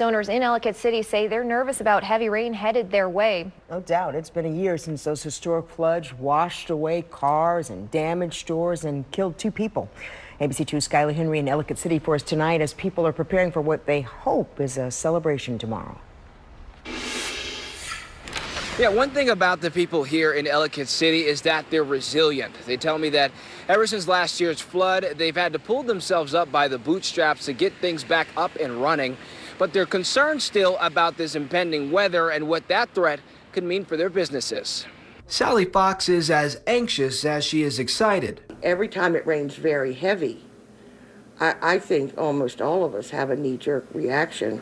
Owners in Ellicott City say they're nervous about heavy rain headed their way. No doubt. It's been a year since those historic floods washed away cars and damaged stores and killed 2 people. ABC2's Skylar Henry in Ellicott City for us tonight as people are preparing for what they hope is a celebration tomorrow. Yeah, one thing about the people here in Ellicott City is that they're resilient. They tell me that ever since last year's flood, they've had to pull themselves up by the bootstraps to get things back up and running. But they're concerned still about this impending weather and what that threat could mean for their businesses. Sally Fox is as anxious as she is excited. Every time it rains very heavy, I think almost all of us have a knee-jerk reaction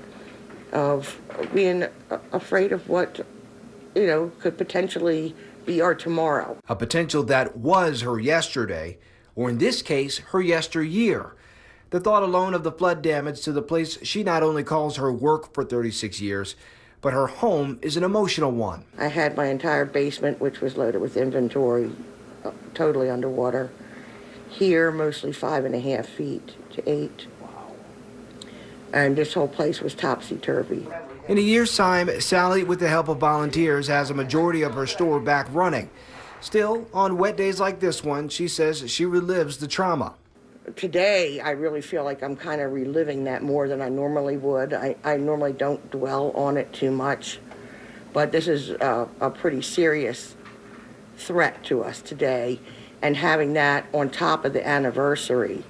of being afraid of what, could potentially be our tomorrow. A potential that was her yesterday, or in this case, her yesteryear. The thought alone of the flood damage to the place she not only calls her work for 36 years, but her home is an emotional one. I had my entire basement, which was loaded with inventory, totally underwater. Here, mostly 5.5 feet to 8. And this whole place was topsy-turvy. In a year's time, Sally, with the help of volunteers, has a majority of her store back running. Still, on wet days like this one, she says she relives the trauma. Today, I really feel like I'm kind of reliving that more than I normally would. I normally don't dwell on it too much, but this is a pretty serious threat to us today, and having that on top of the anniversary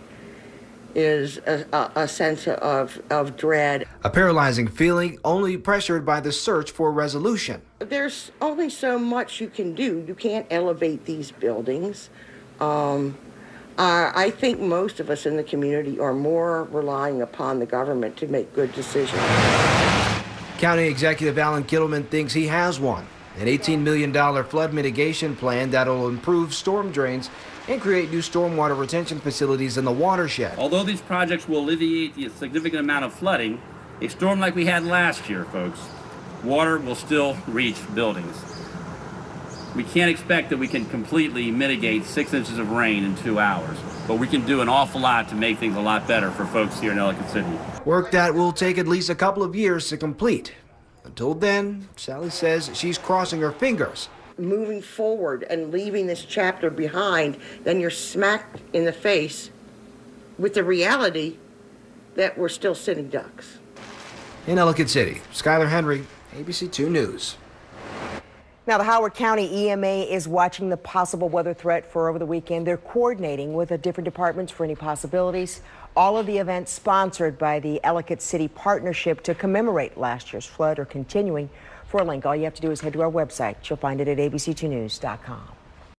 is a sense of dread. A paralyzing feeling, only pressured by the search for resolution. There's only so much you can do. You can't elevate these buildings. I think most of us in the community are more relying upon the government to make good decisions. County Executive Alan Kittleman thinks he has one. An $18 million flood mitigation plan that'll improve storm drains and create new stormwater retention facilities in the watershed. Although these projects will alleviate the significant amount of flooding, a storm like we had last year, folks, water will still reach buildings. We can't expect that we can completely mitigate 6 inches of rain in 2 hours, but we can do an awful lot to make things a lot better for folks here in Ellicott City. Work that will take at least a couple of years to complete. Until then, Sally says she's crossing her fingers. Moving forward and leaving this chapter behind, then you're smacked in the face with the reality that we're still sitting ducks. In Ellicott City, Skylar Henry, ABC2 News. Now, the Howard County EMA is watching the possible weather threat for over the weekend. They're coordinating with the different departments for any possibilities. All of the events sponsored by the Ellicott City Partnership to commemorate last year's flood are continuing. For a link, all you have to do is head to our website. You'll find it at abc2news.com.